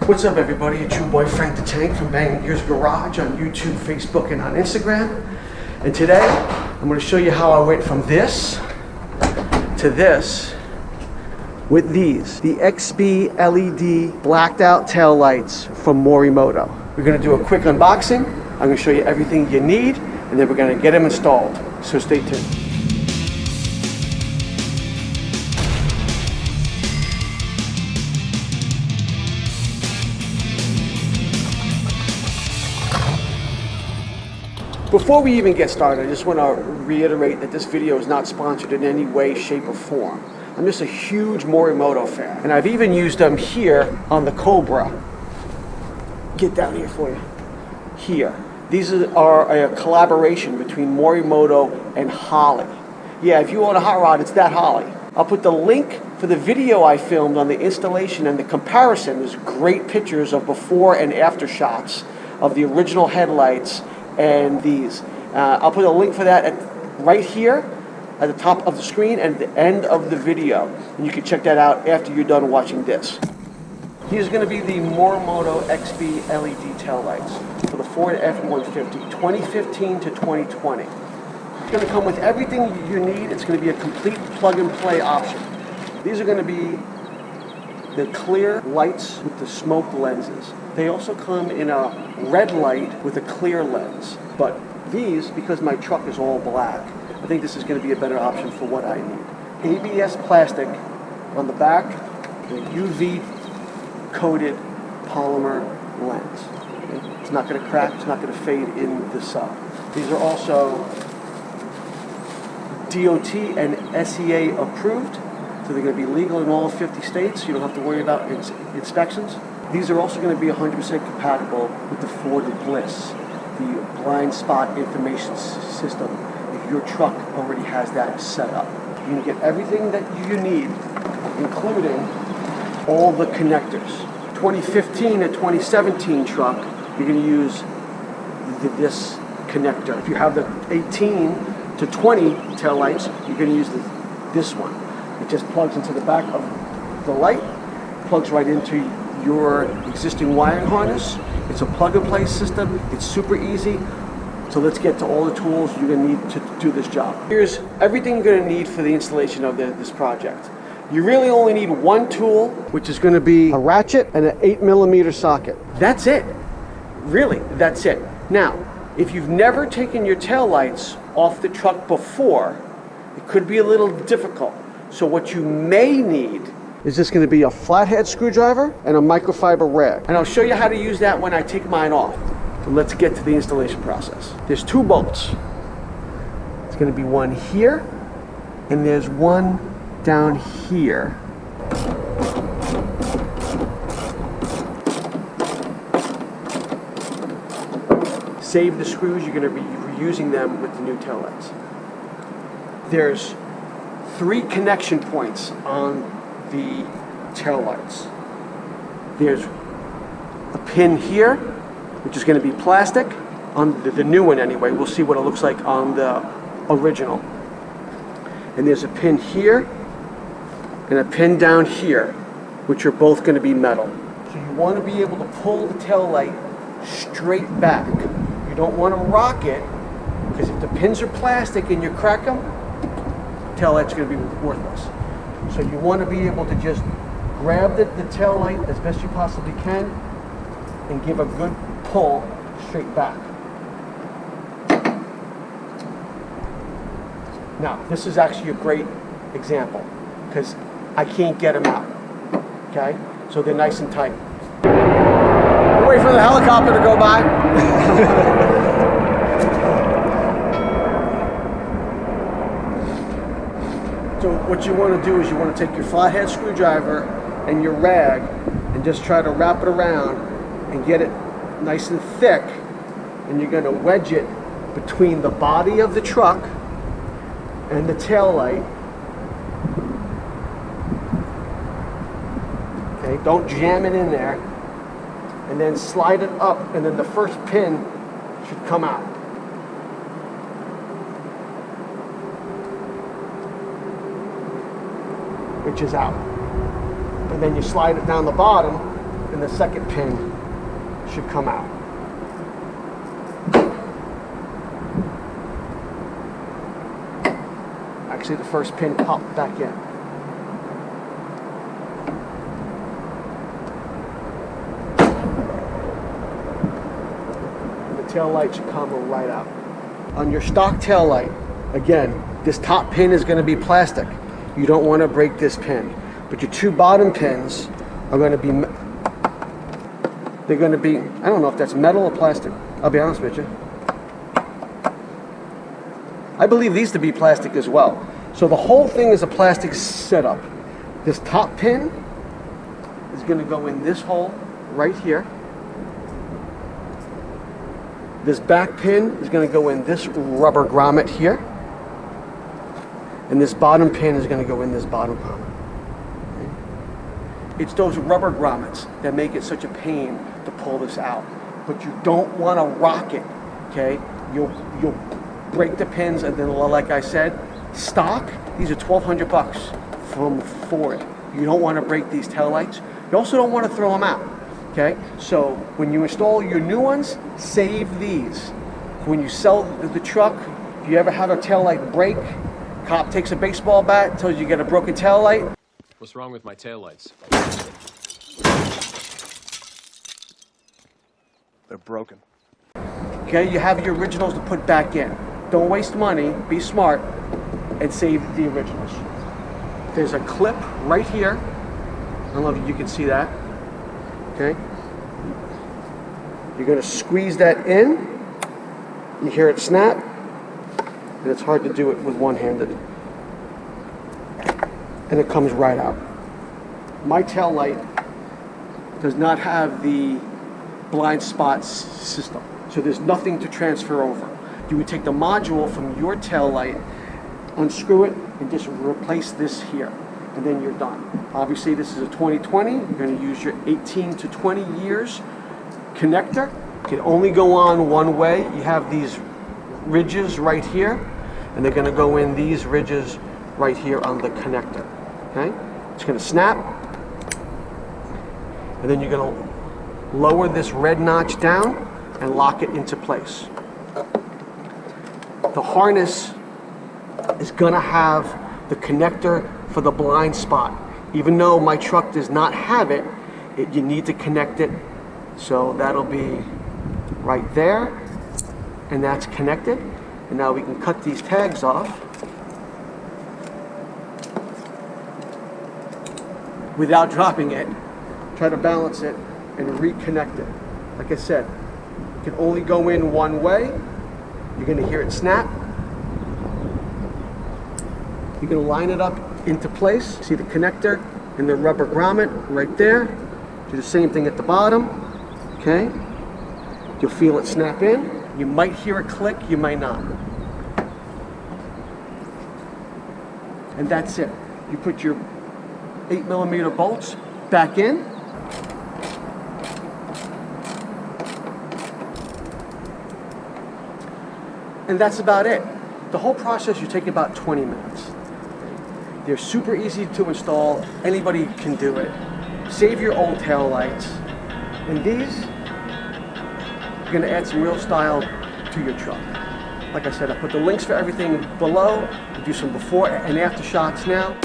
What's up, everybody? It's your boy Frank the Tank from Bangin Garage on YouTube, Facebook, and on Instagram. And today, I'm going to show you how I went from this to this with these, the XB LED blacked out tail lights from Morimoto. We're going to do a quick unboxing. I'm going to show you everything you need, and then we're going to get them installed. So stay tuned. Before we even get started, I just want to reiterate that this video is not sponsored in any way, shape, or form. I'm just a huge Morimoto fan, and I've even used them here on the Cobra. Get down here for you. Here. These are a collaboration between Morimoto and Holly. Yeah, if you own a hot rod, it's that Holly. I'll put the link for the video I filmed on the installation and the comparison. There's great pictures of before and after shots of the original headlights and these. I'll put a link for that right here at the top of the screen and at the end of the video. And you can check that out after you're done watching this. Here's going to be the Morimoto XB LED tail lights for the Ford F-150, 2015 to 2020. It's going to come with everything you need. It's going to be a complete plug-and-play option. These are going to be the clear lights with the smoke lenses. They also come in a red light with a clear lens. But these, because my truck is all black, I think this is going to be a better option for what I need. ABS plastic on the back, the UV coated polymer lens. Okay? It's not going to crack, it's not going to fade in the sun. These are also DOT and SEA approved, so they're going to be legal in all 50 states. You don't have to worry about inspections. These are also going to be 100% compatible with the Ford Bliss, the blind spot information system. If your truck already has that set up, you can get everything that you need, including all the connectors. 2015 and 2017 truck, you're going to use this connector. If you have the 18 to 20 taillights, you're going to use this one. It just plugs into the back of the light, plugs right into your existing wiring harness. It's a plug-and-play system. It's super easy. So let's get to all the tools you're going to need to do this job. Here's everything you're going to need for the installation of this project. You really only need one tool, which is going to be a ratchet and an 8mm socket. That's it. Really, that's it. Now, if you've never taken your taillights off the truck before, it could be a little difficult. So what you may need is just going to be a flathead screwdriver and a microfiber rag. And I'll show you how to use that when I take mine off. So let's get to the installation process. There's two bolts. It's going to be one here, and there's one down here. Save the screws, you're going to be reusing them with the new taillights. There's 3 connection points on the tail lights. There's a pin here, which is going to be plastic, on the new one anyway. We'll see what it looks like on the original. And there's a pin here and a pin down here, which are both going to be metal. So you want to be able to pull the tail light straight back. You don't want to rock it, because if the pins are plastic and you crack them, the tail light's going to be worthless. So you want to be able to just grab the tail light as best you possibly can and give a good pull straight back. Now, this is actually a great example because I can't get them out, okay? So they're nice and tight. Wait for the helicopter to go by. So what you want to do is you want to take your flathead screwdriver and your rag and just try to wrap it around and get it nice and thick, and you're going to wedge it between the body of the truck and the tail light. Okay, don't jam it in there, and then slide it up, and then the first pin should come out. Which is out. And then you slide it down the bottom, and the second pin should come out. Actually, the first pin popped back in. And the tail light should come right out. On your stock tail light, again, this top pin is going to be plastic. You don't want to break this pin. But your two bottom pins are going to be, they're going to be, I don't know if that's metal or plastic. I'll be honest with you. I believe these to be plastic as well. So the whole thing is a plastic setup. This top pin is going to go in this hole right here. This back pin is going to go in this rubber grommet here. And this bottom pin is going to go in this bottom grommet. Okay. It's those rubber grommets that make it such a pain to pull this out. But you don't want to rock it, okay? You'll break the pins, and then, like I said, stock, these are $1,200 from Ford. You don't want to break these taillights. You also don't want to throw them out, okay? So when you install your new ones, save these. When you sell the truck, if you ever have a taillight break, cop takes a baseball bat, tells you get a broken taillight. What's wrong with my taillights? They're broken. Okay, you have your originals to put back in. Don't waste money, be smart, and save the originals. There's a clip right here. I don't know if you can see that. Okay. You're going to squeeze that in. You hear it snap. And it's hard to do it with one-handed. And it comes right out. My tail light does not have the blind spot system. So there's nothing to transfer over. You would take the module from your tail light, unscrew it, and just replace this here. And then you're done. Obviously, this is a 2020. You're going to use your 18 to 20 years connector. It can only go on one way. You have these ridges right here, and they're going to go in these ridges right here on the connector. Okay? It's going to snap, and then you're going to lower this red notch down and lock it into place. The harness is going to have the connector for the blind spot. Even though my truck does not have it, you need to connect it. So that'll be right there, and that's connected. And now we can cut these tags off without dropping it. Try to balance it and reconnect it. Like I said, it can only go in one way. You're going to hear it snap. You're going to line it up into place. See the connector and the rubber grommet right there. Do the same thing at the bottom. Okay? You'll feel it snap in. You might hear it click, you might not. And that's it. You put your 8mm bolts back in. And that's about it. The whole process should take about 20 minutes. They're super easy to install. Anybody can do it. Save your old tail lights. And these, you're going to add some real style to your truck. Like I said, I put the links for everything below. I do some before and after shots now.